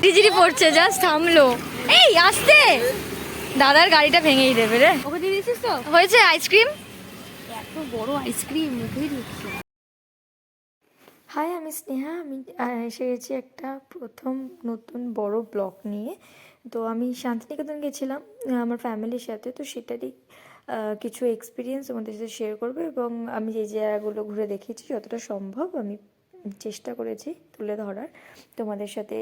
ঝিরিঝিরি পড়ছে, জাস্ট থামলো। এই আসতে, দাদার গাড়িটা ভেঙেই দেবে রে। ওকে দিয়ে দিয়েছিস তো? হয়েছে আইসক্রিম? এত বড় আইসক্রিম মুখেই ঢুকছে। হাই, আমি স্নেহা। আমি এসে গেছি একটা প্রথম নতুন বড় ব্লগ নিয়ে। তো আমি শান্তিনিকেতন গেছিলাম আমার ফ্যামিলির সাথে, তো সেটারই কিছু এক্সপিরিয়েন্স আমাদের সাথে শেয়ার করবো, এবং আমি যে জায়গাগুলো ঘুরে দেখেছি যতটা সম্ভব আমি চেষ্টা করেছি তুলে ধরার তোমাদের সাথে।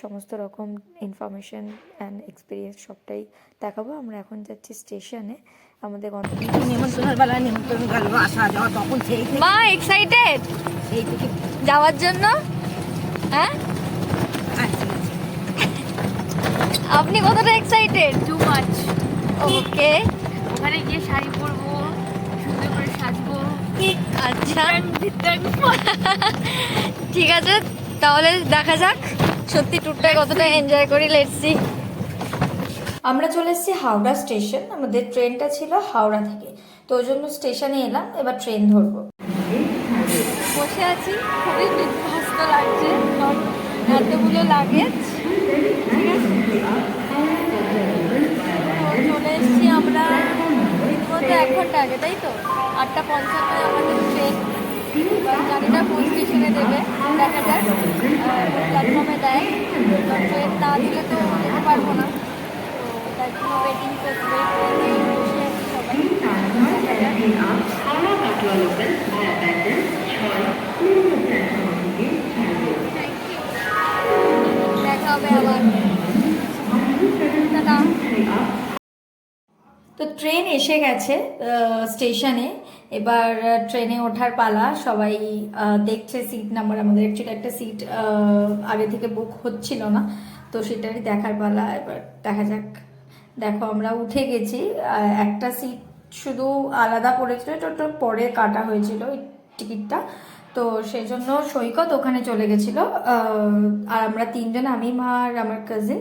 সমস্ত রকম ইনফরমেশন অ্যান্ড এক্সপিরিয়েন্স সবটাই দেখাবো। আমরা এখন যাচ্ছি স্টেশনে আমাদের গন্তব্য। নিমন্ত্রণের বেলা নিমন্ত্রণ গেল, আসা যাওয়া তখন সেই মা এক্সাইটেড সেই থেকে। যাওয়ার জন্য? হ্যাঁ, আপনি কতটা এক্সাইটেড? Too much. ওকে, ওখানে গিয়ে শাড়ি পরবো, সুন্দর করে সাজবো। আচ্ছা ঠিক আছে, তাহলে দেখা যাক সত্যি ট্যুরটা কতটা এনজয় করি। Let's see. আমরা চলে এসেছি হাওড়া স্টেশন। আমাদের ট্রেনটা ছিল হাওড়া থেকে, তো ওই জন্য স্টেশনে এলাম, এবার ট্রেন ধরবো। বসে আছি, খুবই বিধ্বস্ত লাগছে, কারণ এতগুলো লাগেজ। ঠিক আছে, চলে এসেছি আমরা রীতিমতো 1 ঘন্টা আগে, তাই তো 8:55 আমাদের ট্রেন। এবার জানি না কোন স্টেশনে দেবে, দেখা যাক প্ল্যাটফর্মে দেয়। ট্রেন না দিলে তো যেতে পারবো না, তো তার জন্য ওয়েটিং করতে বসে আছি সবাই। দেখা হবে আবার। টাটা। তো ট্রেন এসে গেছে স্টেশনে, এবার ট্রেনে ওঠার পালা। সবাই দেখছে সিট নাম্বার। আমাদের অ্যাকচুয়ালি একটা সিট আগে থেকে বুক হচ্ছিল না, তো সেটারই দেখার পালা। এবার দেখা যাক। দেখো আমরা উঠে গেছি। একটা সিট শুধু আলাদা পড়েছিল, এটা পরে কাটা হয়েছিল এই টিকিটটা, তো সেই জন্য সৈকত ওখানে চলে গেছিল। আর আমরা 3 জন, আমি, মা আর আমার কাজিন,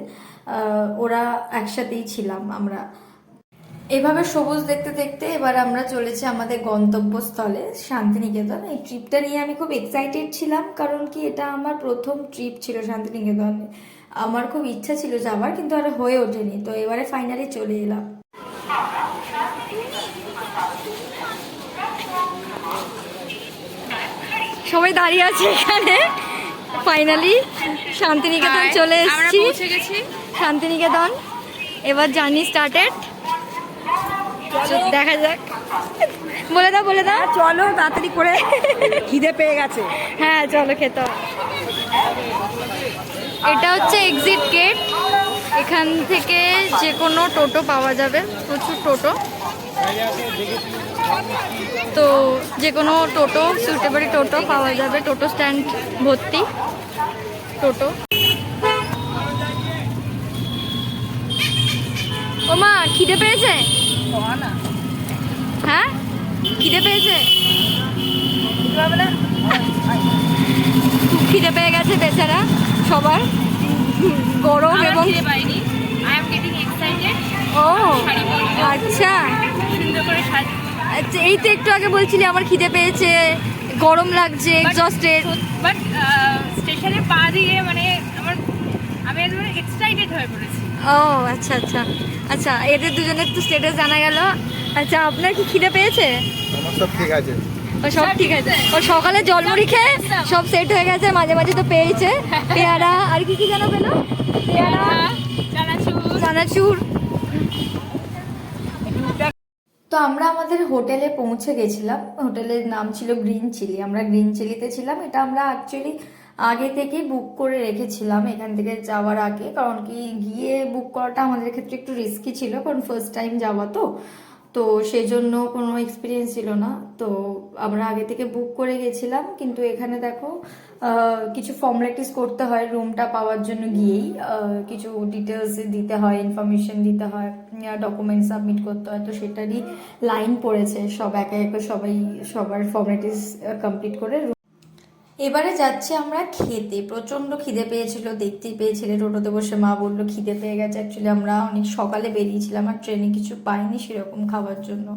ওরা একসাথেই ছিলাম আমরা। এভাবে সবুজ দেখতে দেখতে এবার আমরা চলেছি আমাদের গন্তব্যস্থলে শান্তিনিকেতন। এই ট্রিপটা নিয়ে আমি খুব এক্সাইটেড ছিলাম, কারণ কি এটা আমার প্রথম ট্রিপ ছিল শান্তিনিকেতন। আমার খুব ইচ্ছা ছিল যাওয়ার, কিন্তু আর হয়ে ওঠেনি, তো এবারে ফাইনালি চলে এলাম। সবাই দাঁড়িয়ে আছে এখানে। ফাইনালি শান্তিনিকেতন চলে এসেছি। শান্তিনিকেতন, এবার জার্নি স্টার্টেড। দেখা যাক। বলে দাও, বলে দাও। চলো তাড়াতাড়ি করে, খিদে পেয়ে গেছে। হ্যাঁ চলো, খেতে হবে। এটা হচ্ছে এক্সিট গেট। এখান থেকে যে কোনো টোটো পাওয়া যাবে, প্রচুর টোটো। তো যে কোনো টোটো, সুইটেবল টোটো পাওয়া যাবে। টোটো স্ট্যান্ড ভর্তি টোটো। ও মা, খিদে পেয়েছে? হ্যাঁ, খিদে পেয়েছে? খুব খিদে পেয়ে গেছে বেচারা সবার, গরম এবং ও আচ্ছা আচ্ছা। এই তো একটু আগে বলছিলি আমার খিদে পেয়েছে, গরম লাগছে, এক্সস্টেড। বাট স্টেশনে পা দিয়ে মানে আমি একদম এক্সাইটেড হয়ে পড়েছি। ও আচ্ছা আচ্ছা আচ্ছা, এদের দুজনের তো স্টেটাস জানা গেল। আচ্ছা, আপনার কি খিদে পেয়েছে? আমার সব ঠিক আছে। ও সব ঠিক আছে। ও সকালে জলমুড়ি খেয়ে সব সেট হয়ে গেছে, মাঝে মাঝে তো পেয়েছে পেয়ারা, আর কি কি যেন পেলো, পেয়ারা, চানাচুর। তো আমরা আমাদের হোটেলে পৌঁছে গেছিলাম। হোটেলের নাম ছিল গ্রিন চিলি। আমরা গ্রিন চিলিতে ছিলাম। এটা আমরা অ্যাকচুয়ালি আগে থেকেই বুক করে রেখেছিলাম এখান থেকে যাওয়ার আগে, কারণ কি গিয়ে বুক করাটা আমাদের ক্ষেত্রে একটু রিস্কি ছিল, কারণ ফার্স্ট টাইম যাওয়া তো, তো সেই জন্য কোনো এক্সপিরিয়েন্স ছিল না। তো আমরা আগে থেকে বুক করে গেছিলাম, কিন্তু এখানে দেখো কিছু ফর্মালিটিস করতে হয় রুমটা পাওয়ার জন্য। গিয়েই কিছু ডিটেলস দিতে হয়, ইনফরমেশন দিতে হয়, ডকুমেন্ট সাবমিট করতে হয়, তো সেটারই লাইন পড়েছে। সব একে একে সবাই সবার ফর্মালিটিস কমপ্লিট করে এবারে যাচ্ছি আমরা খেতে। প্রচণ্ড খিদে পেয়েছিল, দেখতেই পেয়েছিলে টোটোতে বসে মা বললো খিদে পেয়ে গেছে। অ্যাকচুয়ালি আমরা অনেক সকালে বেরিয়েছিলাম আর ট্রেনে কিছু পাইনি সেরকম খাওয়ার জন্য,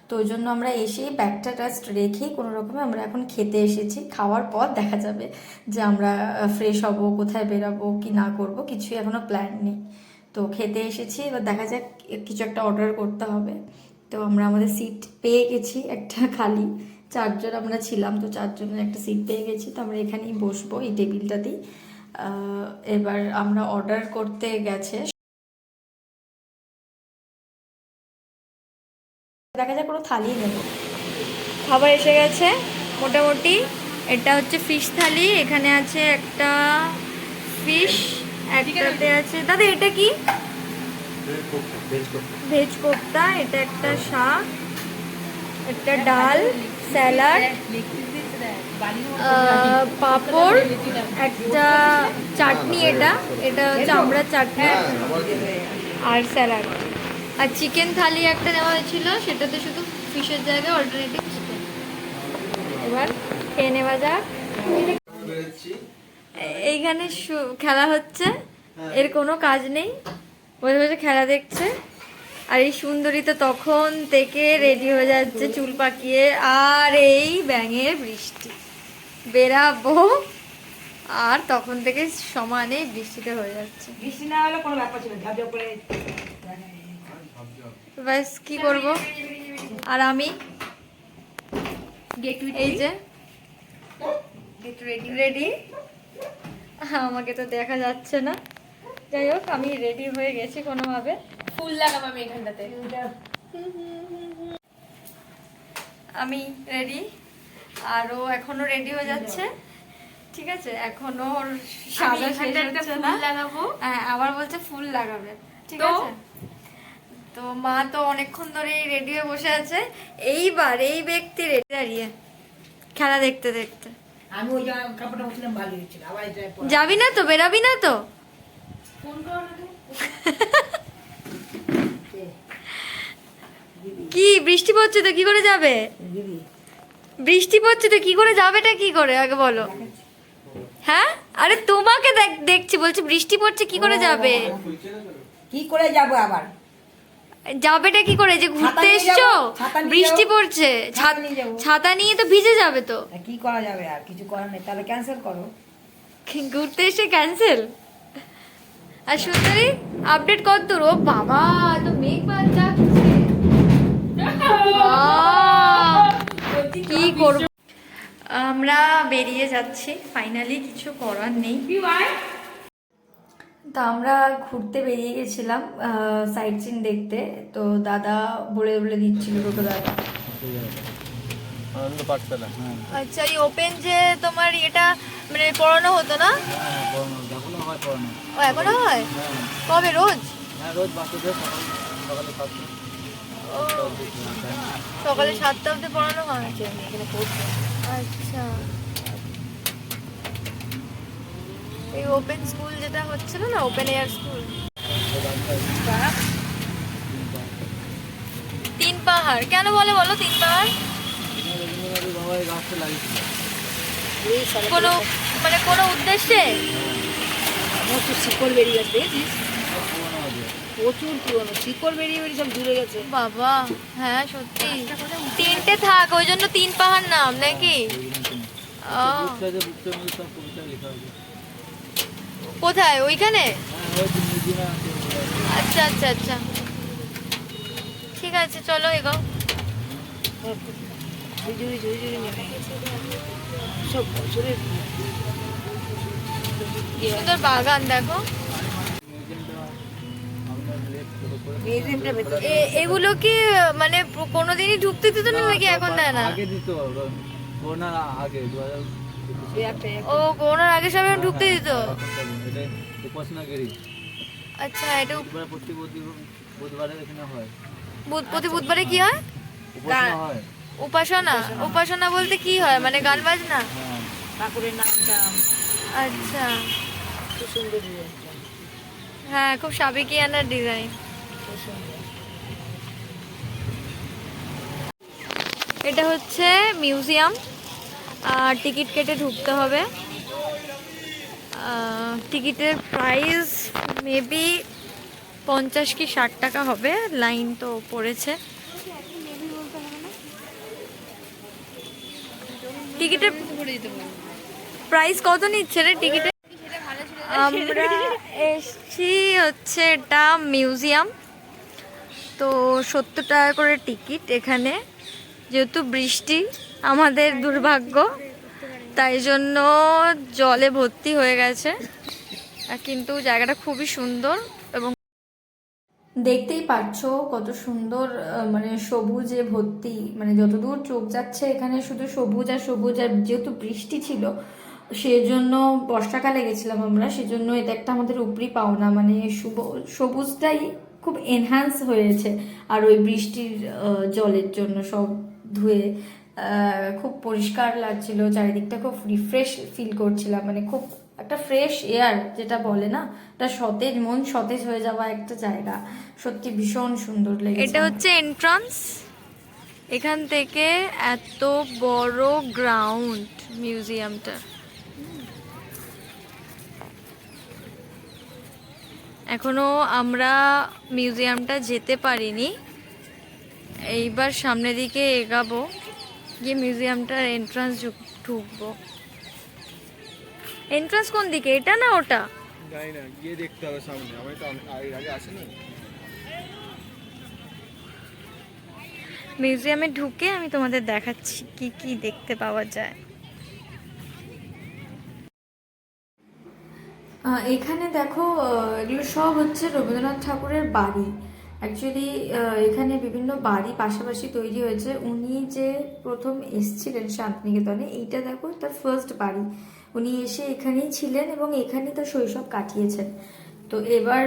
তো ওই জন্য আমরা এসেই ব্যাগটা জাস্ট রেখেই কোনো রকমে আমরা এখন খেতে এসেছি। খাওয়ার পর দেখা যাবে যে আমরা ফ্রেশ হব, কোথায় বেরাবো কি না করব, কিছুই এখনও প্ল্যান নেই। তো খেতে এসেছি, এবার দেখা যাক কিছু একটা অর্ডার করতে হবে। তো আমরা আমাদের সিট পেয়ে গেছি একটা খালি, 4 জন আমরা ছিলাম, তো 4 জনের একটা সিট পেয়ে গেছি। তো আমরা এখানেই বসবো এই টেবিলটাতেই। এবার আমরা অর্ডার করতে গেছে, দেখা যাক কোনো থালি নেব। খাবার এসে গেছে মোটামুটি। এটা হচ্ছে ফিশ থালি, এখানে আছে একটা ফিশ, একটাতে আছে দাদা এটা কি ভেজ কোপ্তা, এটা একটা শাক, একটা ডাল, স্যালাড, পাঁপড়, একটা চাটনি, এটা এটা হচ্ছে আমরা চাটনি আর স্যালাড। আর চিকেন থালি একটা নেওয়া হয়েছিল, সেটাতে শুধু ফিশের জায়গায় অল্টারনেটিভ চিকেন। এবার খেয়ে নেওয়া যাক। এইখানে খেলা হচ্ছে, এর কোনো কাজ নেই, বসে বসে খেলা দেখছে। আর এই সুন্দরী তো তখন থেকে রেডি হয়ে যাচ্ছে চুল পাকিয়ে, আর এই ব্যাঙের বৃষ্টি, বেরাবো আর তখন থেকে সমানে বৃষ্টিটা হয়ে যাচ্ছে। বৃষ্টি না হলে কোনো ব্যাপার ছিল, ঝাঁপিয়ে পড়ে ব্যাস কি করব। আর আমি এই যে রেডি, আমাকে তো দেখা যাচ্ছে না, যাই হোক আমি রেডি হয়ে গেছি কোনোভাবে। ফুল লাগাবো আমি এখানটাতে। আমি রেডি, আরও এখনো রেডি হয়ে যাচ্ছে, ঠিক আছে, এখনো ওর সাজা শেষ হচ্ছে না। লাগাবো, হ্যাঁ আবার বলছে ফুল লাগাবে, ঠিক তো? আছে। তো মা তো অনেকক্ষণ ধরেই রেডি হয়ে বসে আছে, এইবার এই ব্যক্তি রেডি দাঁড়িয়ে খেলা দেখতে দেখতে। আমি ওই কাপড়টা বলছিলাম ভালো হয়েছিল, আবার এটা যাবি না তো, বেরাবি না তো? ফোন করো না তো। কি বৃষ্টি পড়ছে তো কি করে যাবে? দিদি বৃষ্টি পড়ছে তো কি করে যাবেটা কি করে আগে বলো। হ্যাঁ আরে তোমাকে দেখছি, বলছি বৃষ্টি পড়ছে কি করে যাবে? কি করে যাব আবার? যাবেটা কি করে, যে ঘুরতে নিয়ে এসছো যাবো, ছাতা নিয়ে বৃষ্টি যাবো। পড়ছে, ছাতা নিয়ে যাবো। ছাতা নিয়ে তো ভিজে যাবে তো। তা কি করা যাবে, আর কিছু করার নেই, তাহলে ক্যান্সেল করো। ঘুরতে এসে ক্যান্সেল। আর সুন্দরী আপডেট কত দূর? ও বাবা তো মেঘ যাচ্ছে, কি করব। আমরা বেরিয়ে যাচ্ছি ফাইনালি, কিছু করার নেই। তা আমরা ঘুরতে বেরিয়ে গেছিলাম সাইট সিন দেখতে, তো দাদা বলে বলে দিচ্ছিল, টোটো দাদা। আচ্ছা এই ওপেন যে তোমার এটা মানে পড়ানো হতো না? ও এখনো হয়? কবে রোজ? ও, সকালে 7টা অবধি পড়ানো হয়। আচ্ছা এই ওপেন স্কুল যেটা হচ্ছিল না, ওপেন এয়ার স্কুল, 3 পাহাড় কেন বলে বলো? 3 পাহাড় কোনো মানে কোনো উদ্দেশ্যে? প্রচুর শিকড় বেরিয়ে গেছে, দেখেছিস? প্রচুর পুরনো শিকড় বেরিয়ে বেরিয়ে সব দূরে গেছে। বাবা হ্যাঁ সত্যি, 3টে থাক ওই জন্য 3 পাহাড় নাম নাকি? ও কোথায় ওইখানে? আচ্ছা আচ্ছা আচ্ছা ঠিক আছে চলো এগো। ঝুড়ি ঝুড়ি নেমে গেছে সব বছরের। সুন্দর বাগান দেখো। এগুলো কি মানে কোনোদিনই ঢুকতে দিত না নাকি এখন দেয় না? আগে দিত, করোনার আগে 2000। ও করোনার আগে সবাই ঢুকতে দিত। এটা উপাসনাগিরি। আচ্ছা এটা প্রতি বুধবারে এখানে হয়। প্রতি বুধবারে কি হয়? উপাসনা হয়। উপাসনা? উপাসনা বলতে কি হয়, মানে গান বাজনা? হ্যাঁ ঠাকুরের নামটা আচ্ছা খুব সুন্দর ডিজাইনটা, হ্যাঁ খুব সাবেকিয়ানার ডিজাইন। খুব সুন্দর। এটা হচ্ছে মিউজিয়াম, টিকিট কেটে ঢুকতে হবে। টিকিটের প্রাইস মেবি 50 কি 60 টাকা হবে। লাইন তো পড়েছে। টিকিটের প্রাইস কত নিচ্ছে রে টিকিটের? আমরা এসছি হচ্ছে এটা মিউজিয়াম, তো 70 টাকা করে টিকিট। এখানে যেহেতু বৃষ্টি আমাদের দুর্ভাগ্য, তাই জন্য জলে ভর্তি হয়ে গেছে, কিন্তু জায়গাটা খুবই সুন্দর এবং দেখতেই পাচ্ছ কত সুন্দর, মানে সবুজে ভর্তি, মানে যতদূর চোখ যাচ্ছে এখানে শুধু সবুজ আর সবুজ। আর যেহেতু বৃষ্টি ছিল সেজন্য, বর্ষাকালে গেছিলাম আমরা, সেজন্য এটা একটা আমাদের উপরি পাওনা, মানে সবুজটাই খুব এনহ্যান্স হয়েছে। আর ওই বৃষ্টির জলের জন্য সব ধুয়ে খুব পরিষ্কার লাগছিল, চারিদিকটা খুব রিফ্রেশ ফিল করছিলাম, মানে খুব একটা ফ্রেশ এয়ার যেটা বলে না, একটা সতেজ, মন সতেজ হয়ে যাওয়া একটা জায়গা। সত্যি ভীষণ সুন্দর লেগেছে। এটা হচ্ছে এন্ট্রান্স। এখান থেকে এত বড় গ্রাউন্ড মিউজিয়ামটা। এখনো আমরা মিউজিয়ামটা যেতে পারিনি, এইবার সামনের দিকে এগাবো, গিয়ে মিউজিয়ামটার এন্ট্রান্স ঢুকবো। এন্ট্রান্স কোন দিকে, এটা না ওটা? জানি না, গিয়ে দেখতে হবে সামনে। আমি তো আগে আসিনি। মিউজিয়ামে ঢুকে আমি তোমাদের দেখাচ্ছি কি কি দেখতে পাওয়া যায়। এখানে দেখো, এগুলো সব হচ্ছে রবীন্দ্রনাথ ঠাকুরের বাড়ি। অ্যাকচুয়ালি এখানে বিভিন্ন বাড়ি পাশাপাশি তৈরি হয়েছে। উনি যে প্রথম এসেছিলেন শান্তিনিকেতনে, এইটা দেখো তার ফার্স্ট বাড়ি। উনি এসে এখানেই ছিলেন এবং এখানেই তার শৈশব কাটিয়েছেন। তো এবার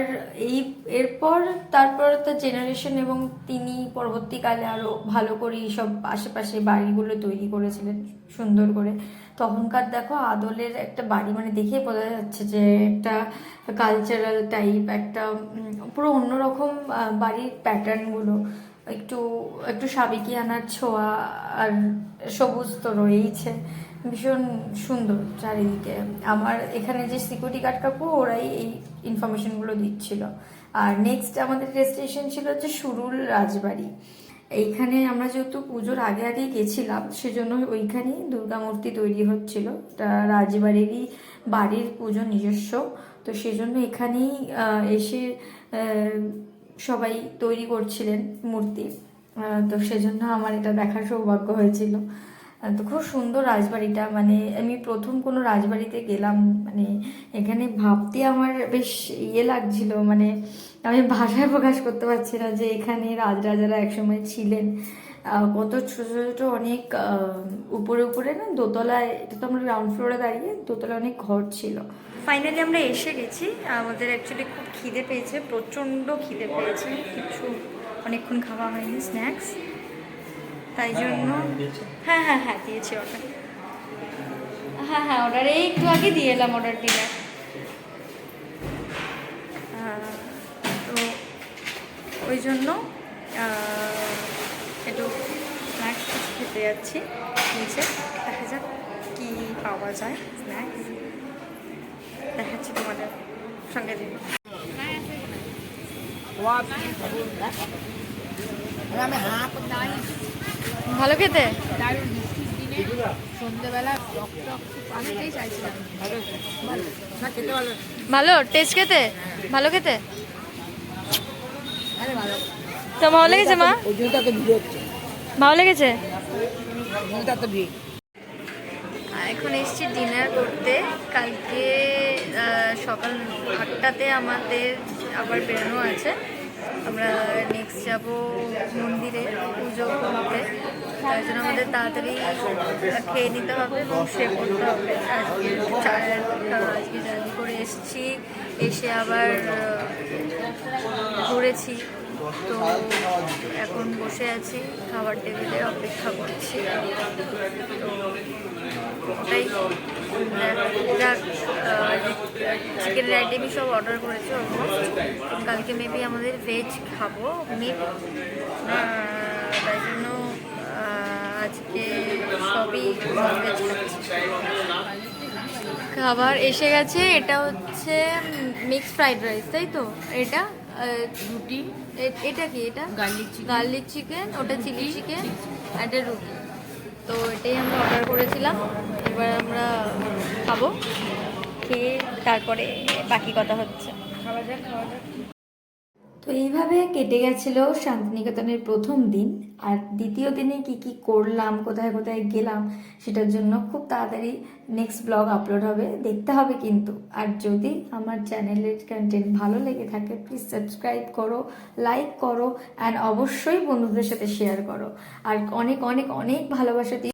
তারপর তার জেনারেশন এবং তিনি পরবর্তীকালে আরো ভালো করে সব আশেপাশে বাড়িগুলো তৈরি করেছিলেন সুন্দর করে। তখনকার দেখো আদলের একটা বাড়ি, মানে দেখে বোঝা যাচ্ছে যে একটা কালচারাল টাইপ, একটা পুরো অন্যরকম বাড়ির প্যাটার্নগুলো, একটু একটু সাবেকিয়ানার ছোঁয়া, আর সবুজ তো রয়েইছে, ভীষণ সুন্দর চারিদিকে। আমার এখানে যে সিকিউরিটি গার্ড কাকু, ওরাই এই ইনফরমেশনগুলো দিচ্ছিল। আর নেক্সট আমাদের ডেস্টিনেশন ছিল হচ্ছে সুরুল রাজবাড়ি। এইখানে আমরা যেহেতু পুজোর আগে আগেই গেছিলাম, সেজন্য ওইখানেই দুর্গা মূর্তি তৈরি হচ্ছিল। এটা রাজবাড়িরই বাড়ির পুজো নিজস্ব, তো সেজন্য এখানেই এসে সবাই তৈরি করছিলেন মূর্তি। তো সেজন্য আমার এটা দেখার সৌভাগ্য হয়েছিল। তো খুব সুন্দর রাজবাড়িটা, মানে আমি প্রথম কোনো রাজবাড়িতে গেলাম, মানে এখানে ভাবতে আমার বেশ লাগছিল, মানে আমি ভাষায় প্রকাশ করতে পারছি না যে এখানে রাজরাজারা একসময় ছিলেন। কত ছোট ছোট অনেক উপরে উপরে না, দোতলায়, এটা তো আমরা গ্রাউন্ড ফ্লোরে দাঁড়িয়ে, দোতলায় অনেক ঘর ছিল। ফাইনালি আমরা এসে গেছি। আমাদের অ্যাকচুয়ালি খুব খিদে পেয়েছে, প্রচণ্ড খিদে পেয়েছে, কিছু অনেকক্ষণ খাওয়া হয়নি, স্ন্যাক্স, তাই জন্য হ্যাঁ হ্যাঁ হ্যাঁ দিয়েছি অর্ডার। হ্যাঁ অর্ডার এই একটু আগে দিয়ে এলাম, অর্ডার দিলাম। তো ওই জন্য একটু স্ন্যাক্স খেতে যাচ্ছি নিচে, দেখা যাক কী পাওয়া যায় স্ন্যাক্স, দেখাচ্ছি তোমাদের সঙ্গে দিন। ভালো খেতে, সন্ধ্যেবেলা অনেকটাই চাইছিলাম। ভালো টেস্ট খেতে, ভালো খেতে। আরে ভালো, তো ভালো লেগেছে মা? ওজনটা তো ভিড় হচ্ছে, ভালো লেগেছে। ওজনটা তো ভিড়। এখন এসেছি ডিনার করতে। কালকে সকাল 8টাতে আমাদের আবার বেরোনো আছে। আমরা নেক্সট যাব মন্দিরে পুজো করতে, তাই জন্য আমাদের তাড়াতাড়ি খেয়ে নিতে হবে এবং শুয়ে পড়তে হবে। আজকে জার্নি করে এসেছি, এসে আবার ঘুরেছি, তো এখন বসে আছি খাবার টেবিলে অপেক্ষা করছি। তো ওটাই, চিকেনের আইটেমই সব অর্ডার করেছি অলমোস্ট। কালকে মেবি আমাদের ভেজ খাবো, মিট, তাই জন্য আজকে সবই ননভেজ খাবার এসে গেছে। এটা হচ্ছে মিক্স ফ্রাইড রাইস, তাই তো? এটা রুটি, এটা কি? এটা গার্লিক চিকেন, গার্লিক চিকেন, ওটা চিলি চিকেন, আর এটা রুটি। তো এটাই আমরা অর্ডার করেছিলাম। এবার আমরা খাবো, খেয়ে তারপরে বাকি কথা হচ্ছে। খাওয়া যাক খাওয়া যাক। তো এইভাবে কেটে গেছিল শান্তিনিকেতনের প্রথম দিন। আর দ্বিতীয় দিনে কি কি করলাম, কোথায় কোথায় গেলাম, সেটার জন্য খুব তাড়াতাড়ি নেক্সট ব্লগ আপলোড হবে, দেখতে হবে কিন্তু। আর যদি আমার চ্যানেলের কন্টেন্ট ভালো লেগে থাকে প্লিজ সাবস্ক্রাইব করো, লাইক করো, অ্যান্ড অবশ্যই বন্ধুদের সাথে শেয়ার করো। আর অনেক অনেক অনেক ভালোবাসা দিও।